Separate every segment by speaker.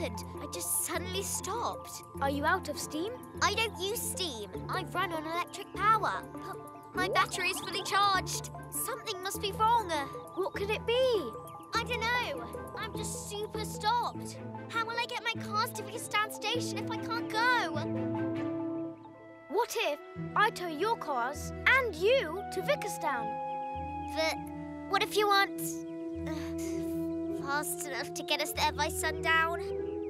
Speaker 1: happened. I just suddenly stopped.
Speaker 2: Are you out of steam?
Speaker 1: I don't use steam. I run on electric power. But my battery is fully charged. Something must be wrong.
Speaker 2: What could it be?
Speaker 1: I don't know. I'm just super stopped. How will I get my cars to Vickerstown Station if I can't go?
Speaker 2: What if I tow your cars and you to Vickerstown?
Speaker 1: But what if you aren't fast enough to get us there by sundown?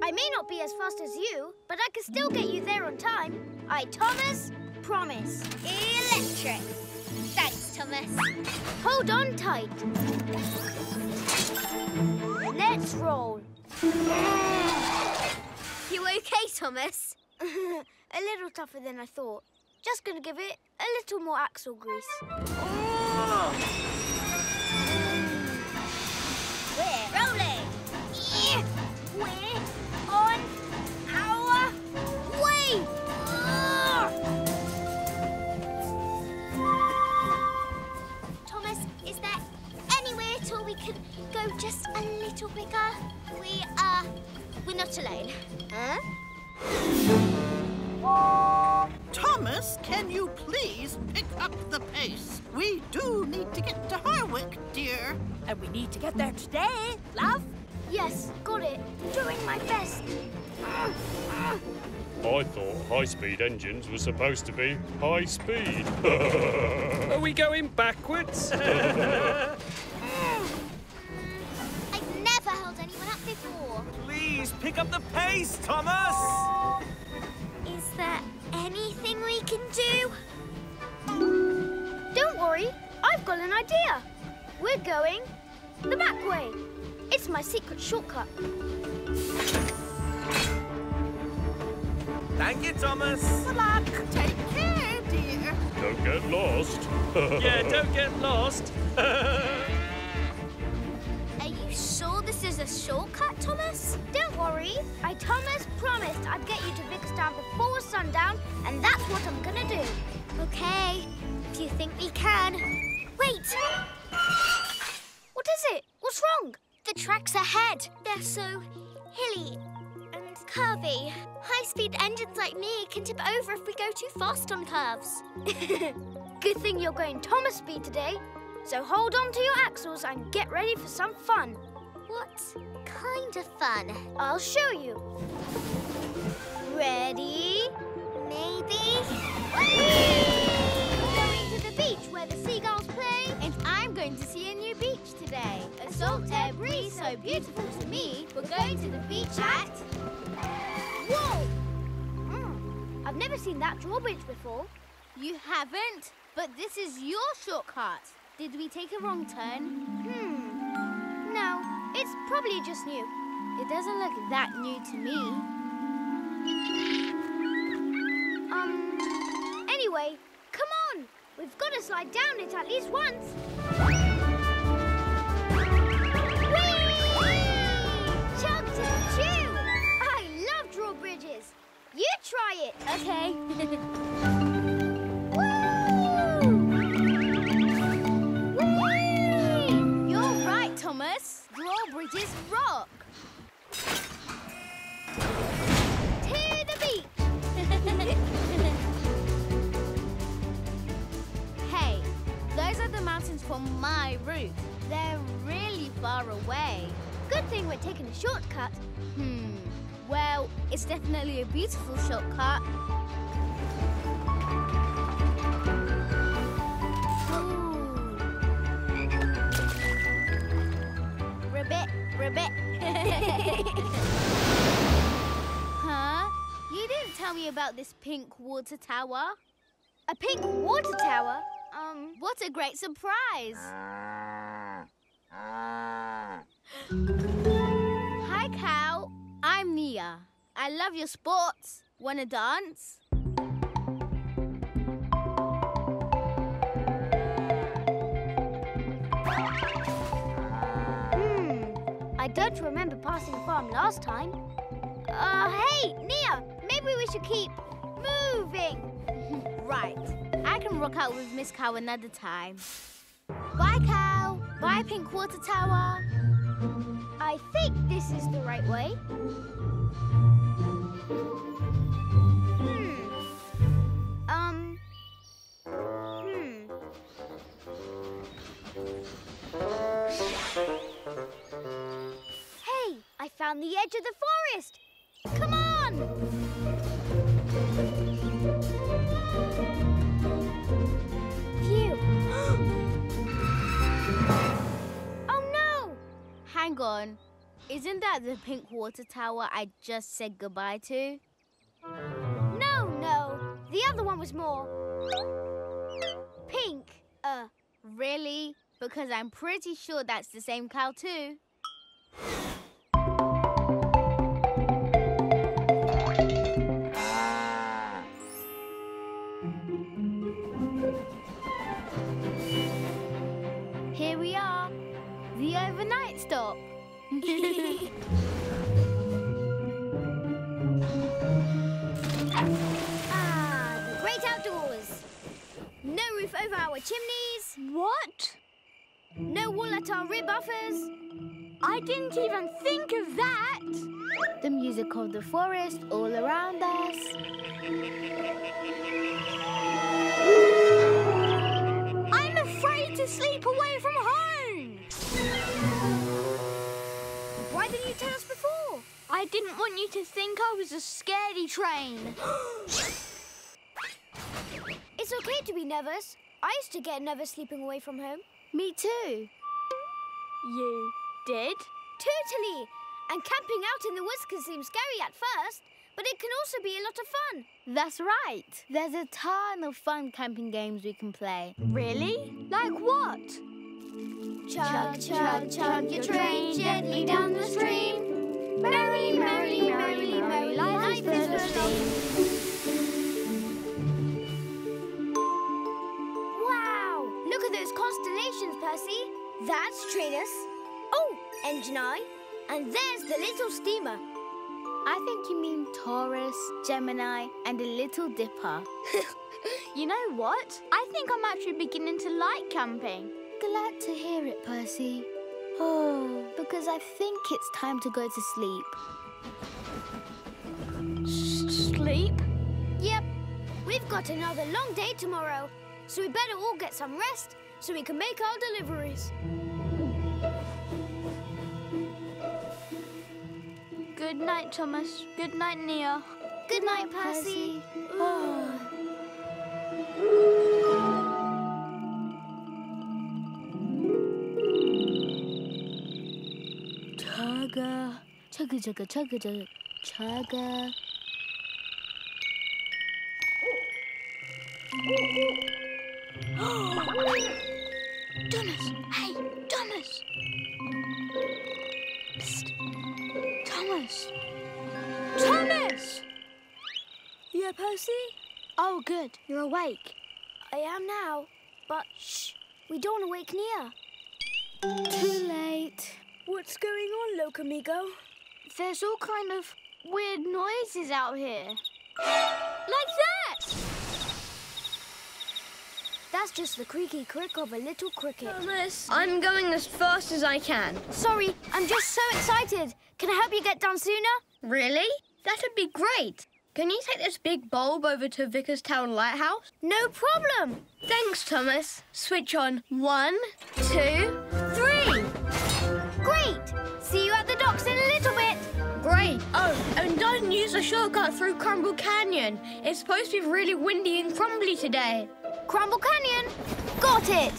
Speaker 2: I may not be as fast as you, but I can still get you there on time. I, Thomas, promise.
Speaker 1: Electric. Thanks, Thomas.
Speaker 2: Hold on tight. Let's roll.
Speaker 1: You okay, Thomas?
Speaker 2: A little tougher than I thought. Just gonna give it a little more axle grease.
Speaker 1: We're rolling.
Speaker 2: Yeah. We're on our way.
Speaker 1: Thomas, is there anywhere at all we could go just a little quicker? We're not alone.
Speaker 2: Huh?
Speaker 3: Thomas, can you please pick up the pace? We do need to get to Harwick, dear.
Speaker 4: And we need to get there today, love.
Speaker 2: Yes, got it. Doing my best.
Speaker 5: I thought high-speed engines were supposed to be high speed. Are we going backwards?
Speaker 1: I've never held anyone up before.
Speaker 6: Please pick up the pace, Thomas!
Speaker 1: Is there anything we can do?
Speaker 2: Don't worry, I've got an idea. We're going the back way. It's my secret shortcut.
Speaker 6: Thank you, Thomas.
Speaker 3: Good luck. Take care, dear.
Speaker 5: Don't get lost.
Speaker 6: Yeah, don't get lost.
Speaker 1: Are you sure this is a shortcut, Thomas?
Speaker 2: Don't worry, I, Thomas, promised I'd get you to Vickerstown before sundown, and that's what I'm gonna do.
Speaker 1: Okay, if you think we can. Wait!
Speaker 2: What is it? What's wrong?
Speaker 1: The tracks ahead. They're so hilly and curvy. High-speed engines like me can tip over if we go too fast on curves.
Speaker 2: Good thing you're going Thomas speed today. So hold on to your axles and get ready for some fun.
Speaker 1: What kind of fun?
Speaker 2: I'll show you. Ready?
Speaker 1: Maybe?
Speaker 2: Going to the beach where the seagulls play. And I'm going to see a new beach today. A salt air breeze so beautiful to me. We're going to the beach at... Whoa! I've never seen that drawbridge before.
Speaker 7: You haven't? But this is your shortcut. Did we take a wrong turn?
Speaker 2: No, it's probably just new.
Speaker 7: It doesn't look that new to me.
Speaker 2: Anyway, come on. We've got to slide down it at least once. Whee! Chug-chug-chew! I love drawbridges. You try it.
Speaker 7: Okay. You're right, Thomas. Drawbridges rock.
Speaker 2: To the beach.
Speaker 7: Hey, those are the mountains from my route. They're really far away.
Speaker 2: Good thing we're taking a shortcut.
Speaker 7: Well, it's definitely a beautiful shortcut. Ribbit. Huh? You didn't tell me about this pink water tower.
Speaker 2: A pink water tower?
Speaker 7: What a great surprise! Hi, Cow. I'm Nia. I love your sports. Wanna dance?
Speaker 2: I don't remember passing the farm last time. Hey, Nia, maybe we should keep moving.
Speaker 7: Right. I can rock out with Miss Cow another time. Bye, Cow. Bye, Pink Water Tower.
Speaker 2: I think this is the right way. Hey, I found the edge of the forest. Come on! Phew. Oh no!
Speaker 7: Hang on. Isn't that the pink water tower I just said goodbye to?
Speaker 2: No. The other one was more pink.
Speaker 7: Really? Because I'm pretty sure that's the same cow too. Here we are, the overnight stop.
Speaker 1: The great outdoors. No roof over our chimneys.
Speaker 2: What?
Speaker 1: No wall at our rear buffers.
Speaker 2: I didn't even think of that.
Speaker 7: The music of the forest all around us.
Speaker 2: I'm afraid to sleep away from home.
Speaker 1: Why didn't you tell us before?
Speaker 2: I didn't want you to think I was a scaredy train.
Speaker 1: It's okay to be nervous. I used to get nervous sleeping away from home.
Speaker 7: Me too.
Speaker 2: You did?
Speaker 1: Totally. And camping out in the woods can seem scary at first, but it can also be a lot of fun.
Speaker 7: That's right. There's a ton of fun camping games we can play.
Speaker 2: Really? Like what?
Speaker 1: Chug, chug, chug your train gently down the stream. Merrily, merrily, merrily, merrily, life is a stream. Wow! Look at those constellations, Percy. That's Trinus. Oh, Engine Eye. And there's the little steamer.
Speaker 7: I think you mean Taurus, Gemini, and a Little Dipper.
Speaker 2: You know what? I think I'm actually beginning to like camping.
Speaker 7: Glad to hear it, Percy. Oh, because I think it's time to go to sleep.
Speaker 2: Sleep?
Speaker 1: Yep. We've got another long day tomorrow, so we better all get some rest so we can make our deliveries.
Speaker 2: Good night, Thomas. Good night, Nia.
Speaker 1: Good night, Percy.
Speaker 7: Chugga, chugga, chugga, chugga, chugga, chugga.
Speaker 2: Thomas! Hey, Thomas! Psst. Thomas! Thomas!
Speaker 7: Yeah, Percy?
Speaker 2: Oh, good. You're awake.
Speaker 1: I am now, but shh, we don't want to wake Nia.
Speaker 7: Too late.
Speaker 1: What's going on, Locamigo?
Speaker 2: There's all kind of weird noises out here.
Speaker 1: Like that! That's just the creaky crick of a little cricket.
Speaker 8: Thomas, I'm going as fast as I can.
Speaker 1: Sorry, I'm just so excited. Can I help you get down sooner?
Speaker 8: Really? That'd be great. Can you take this big bulb over to Vickerstown Lighthouse?
Speaker 1: No problem.
Speaker 8: Thanks, Thomas. Switch on 1, 2, 3.
Speaker 1: Great. See you at the docks in a little bit.
Speaker 8: Great. Oh, and don't use a shortcut through Crumble Canyon. It's supposed to be really windy and crumbly today.
Speaker 1: Crumble Canyon. Got it.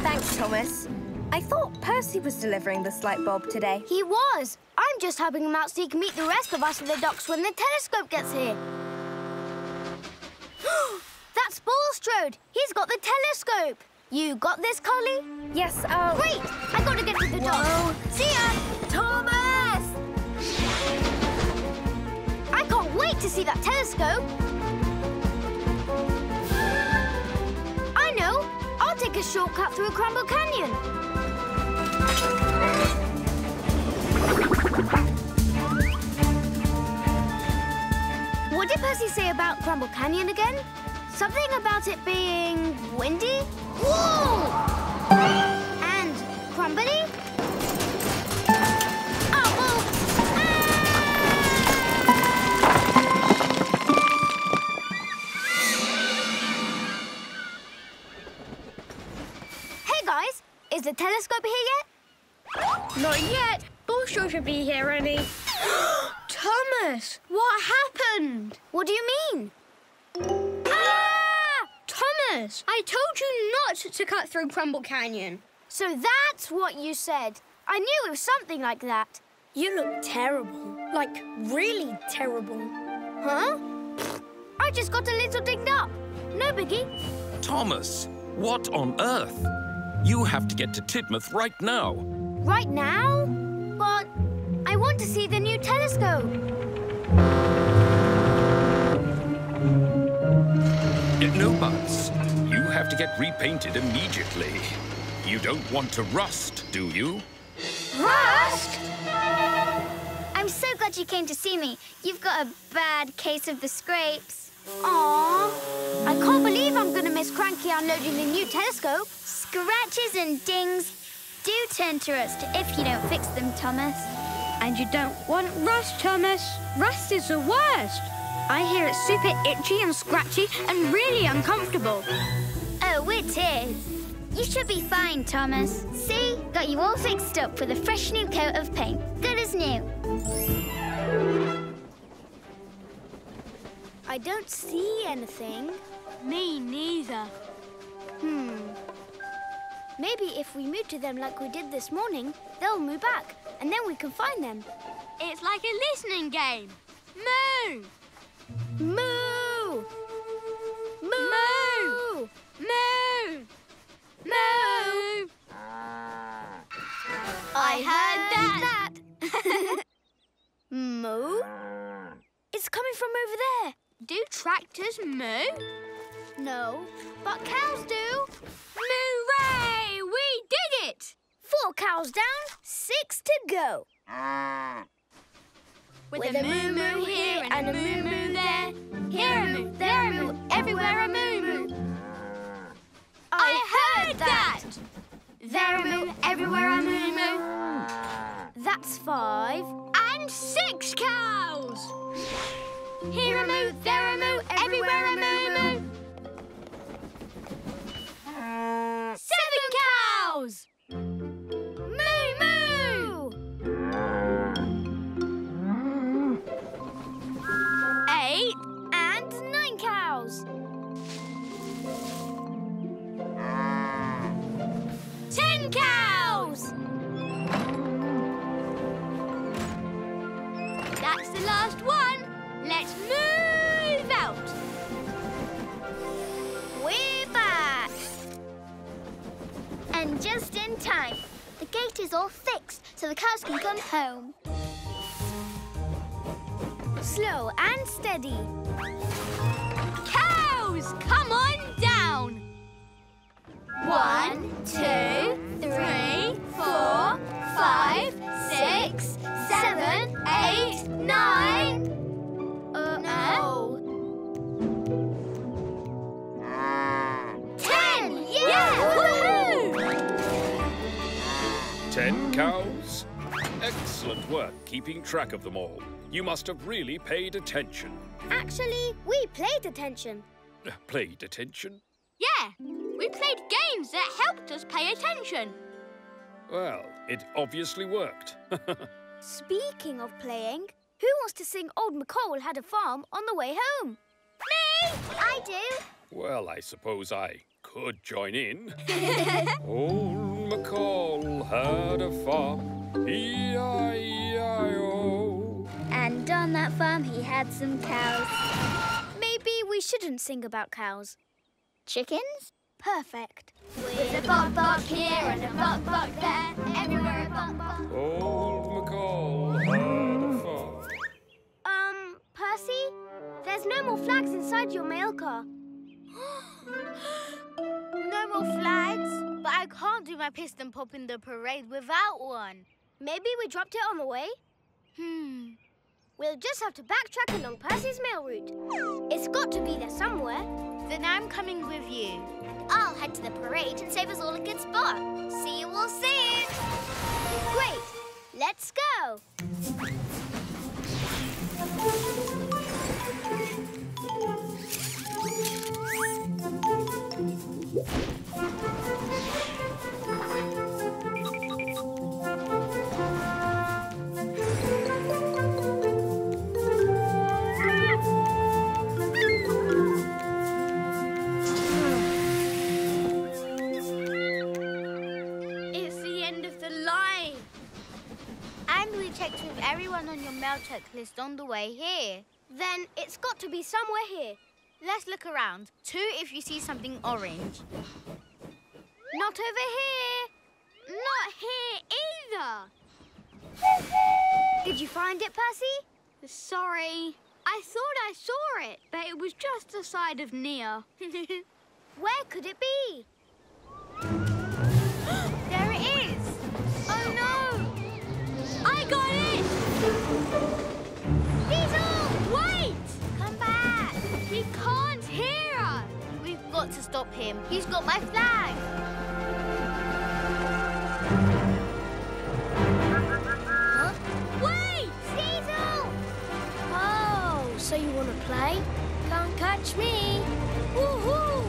Speaker 9: Thanks, Thomas. I thought Percy was delivering this light bulb today.
Speaker 1: He was. I'm just helping him out so he can meet the rest of us at the docks when the telescope gets here. That's Bulstrode. He's got the telescope. You got this, Carly?
Speaker 9: Yes,
Speaker 1: Great! I gotta get to the docks. See ya! Thomas! I can't wait to see that telescope. I know. I'll take a shortcut through Crumble Canyon. What did Percy say about Crumble Canyon again?
Speaker 2: Something about it being windy? Whoa! And crumbly? Hey guys, is the telescope here yet?
Speaker 8: Not yet. Bullshaw should be here, Annie. Thomas, what happened?
Speaker 2: What do you mean?
Speaker 8: Ah! Thomas, I told you not to cut through Crumble Canyon.
Speaker 2: So that's what you said. I knew it was something like that.
Speaker 8: You look terrible. Like, really terrible.
Speaker 2: Huh? I just got a little dinged up. No biggie.
Speaker 10: Thomas, what on earth? You have to get to Tidmouth right now.
Speaker 2: Right now? But I want to see the new telescope.
Speaker 10: No buts. You have to get repainted immediately. You don't want to rust, do you?
Speaker 2: Rust?
Speaker 1: I'm so glad you came to see me. You've got a bad case of the scrapes.
Speaker 2: Aww. I can't believe I'm going to miss Cranky unloading the new telescope.
Speaker 1: Scratches and dings do turn to rust if you don't fix them, Thomas.
Speaker 8: And you don't want rust, Thomas. Rust is the worst. I hear it's super itchy and scratchy and really uncomfortable.
Speaker 1: Oh, it is. You should be fine, Thomas. See? Got you all fixed up with a fresh new coat of paint. Good as new.
Speaker 2: I don't see anything.
Speaker 8: Me neither.
Speaker 2: Maybe if we move to them like we did this morning, they'll move back, and then we can find them.
Speaker 8: It's like a listening game. Moo!
Speaker 2: Moo! Moo!
Speaker 8: Moo! Moo! Moo!
Speaker 2: I heard that. Moo? It's coming from over there.
Speaker 8: Do tractors moo?
Speaker 2: No, but cows do.
Speaker 8: Hooray! We did it!
Speaker 2: 4 cows down, 6 to go.
Speaker 8: With a moo-moo here and a moo-moo there. Here a moo, there a moo, everywhere a moo-moo. I heard that! There a moo, everywhere a moo-moo.
Speaker 2: That's 5.
Speaker 8: And 6 cows! Here a moo, there a moo, everywhere a moo-moo. 7 cows!
Speaker 2: Moo-moo!
Speaker 8: 8
Speaker 2: And 9 cows.
Speaker 8: 10 cows! That's the last one. Let's move out.
Speaker 2: We're back.
Speaker 1: And just in time. The gate is all fixed so the cows can come home.
Speaker 2: Slow and steady.
Speaker 8: Cows, come on down. 1, 2, 3, 4, 5, 6, 7, 8, 9.
Speaker 2: No.
Speaker 8: 10! Yeah! Woohoo!
Speaker 5: 10 cows? Excellent work keeping track of them all. You must have really paid attention.
Speaker 2: Actually, we played attention.
Speaker 5: Played attention?
Speaker 8: Yeah, we played games that helped us pay attention.
Speaker 5: Well, it obviously worked.
Speaker 2: Speaking of playing, who wants to sing Old McCall Had a Farm on the way home?
Speaker 1: Me! I do.
Speaker 5: Well, I suppose I could join in. Old McCall had a farm, E-I-E-I-O.
Speaker 1: And on that farm he had some cows.
Speaker 2: Maybe we shouldn't sing about cows.
Speaker 1: Chickens?
Speaker 2: Perfect.
Speaker 8: With a buck here and a buck there, everywhere a buck.
Speaker 5: Old McCall had a farm.
Speaker 2: Percy? There's no more flags inside your mail car. No more flags? But I can't do my piston pop in the parade without one. Maybe we dropped it on the way? We'll just have to backtrack along Percy's mail route. It's got to be there somewhere.
Speaker 7: Then I'm coming with you.
Speaker 1: I'll head to the parade and save us all a good spot. See you all soon.
Speaker 2: Great. Let's go.
Speaker 7: It's the end of the line. And we checked with everyone on your mail checklist on the way here.
Speaker 2: Then it's got to be somewhere here.
Speaker 7: Let's look around. 2 if you see something orange.
Speaker 2: Not over here.
Speaker 7: Not here either.
Speaker 2: Did you find it, Percy?
Speaker 7: Sorry. I thought I saw it, but it was just the side of Nia.
Speaker 2: Where could it be?
Speaker 7: There it is.
Speaker 2: Oh, no.
Speaker 7: I got it!
Speaker 2: Diesel!
Speaker 7: Wait!
Speaker 2: Come back.
Speaker 7: He can't hear us. We've got to stop him. He's got my flag.
Speaker 2: Huh?
Speaker 7: Wait!
Speaker 2: Diesel! Oh, so you want to play? Can't catch me. Woohoo!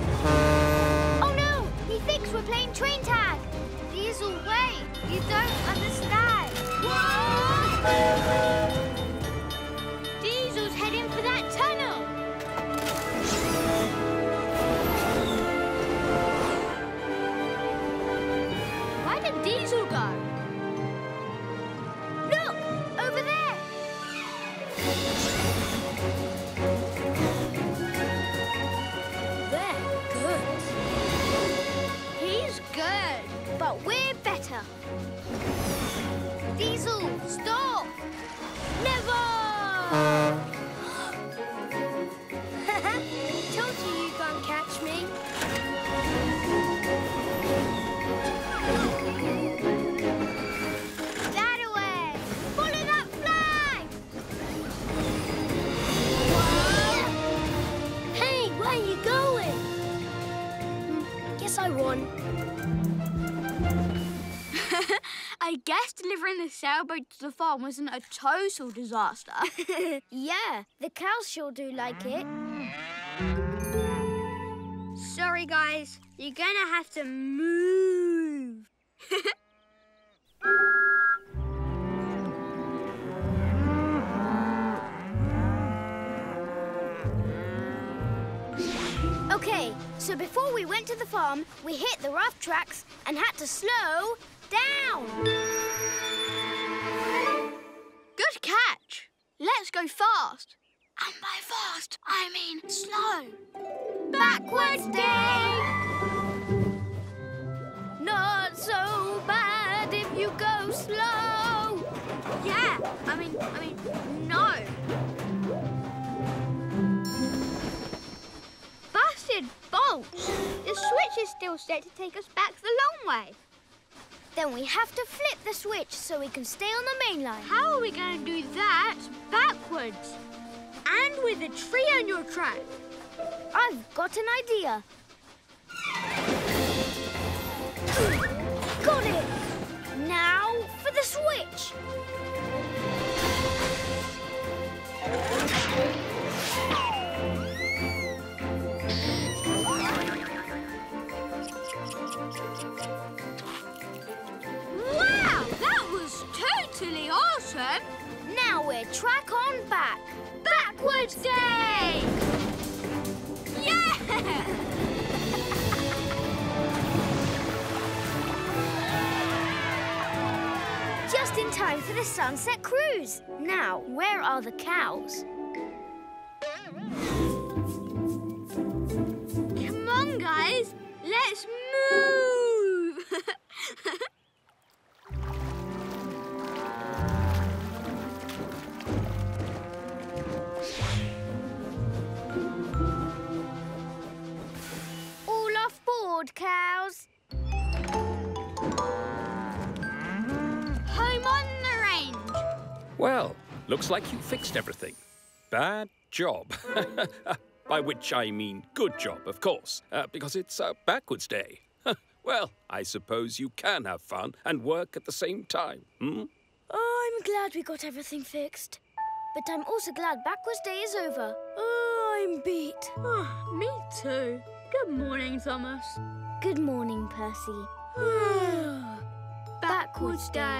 Speaker 2: Oh, no! He thinks we're playing train tag.
Speaker 7: Diesel, wait. You don't understand. Diesel's heading for that tunnel. Where did Diesel go?
Speaker 2: Look! Over there! They're good.
Speaker 7: He's good.
Speaker 2: But we're better.
Speaker 7: Diesel, stop!
Speaker 2: Never! Told you can't catch me.
Speaker 7: That away! Follow that flag!
Speaker 2: Hey, where are you going? Guess I won.
Speaker 7: I guess delivering the sailboat to the farm wasn't a total disaster.
Speaker 2: Yeah, the cows sure do like it.
Speaker 7: Sorry, guys. You're gonna have to move.
Speaker 2: Okay, so before we went to the farm, we hit the rough tracks and had to slow down.
Speaker 7: Good catch. Let's go fast. And by fast, I mean slow.
Speaker 2: Backwards day! Not so bad if you go slow.
Speaker 7: Yeah, I mean, no. Busted bolts. The switch is still set to take us back the long way.
Speaker 2: Then we have to flip the switch so we can stay on the main line.
Speaker 7: How are we going to do that backwards? And with a tree on your track?
Speaker 2: I've got an idea. Got it! Now for the switch.
Speaker 7: Wow, that was totally awesome!
Speaker 2: Now we're track on back.
Speaker 7: Backwards day! Yeah!
Speaker 2: Just in time for the sunset cruise. Now, where are the cows?
Speaker 7: Come on, guys. Let's move!
Speaker 2: All off board, cows.
Speaker 7: Home on the range.
Speaker 10: Well, looks like you fixed everything. Bad job. By which I mean good job, of course, because it's a backwards day. Well, I suppose you can have fun and work at the same time, hmm?
Speaker 7: Oh, I'm glad we got everything fixed. But I'm also glad backwards day is over. Oh, I'm beat.
Speaker 8: Me too. Good morning, Thomas.
Speaker 7: Good morning, Percy.
Speaker 8: Backwards day.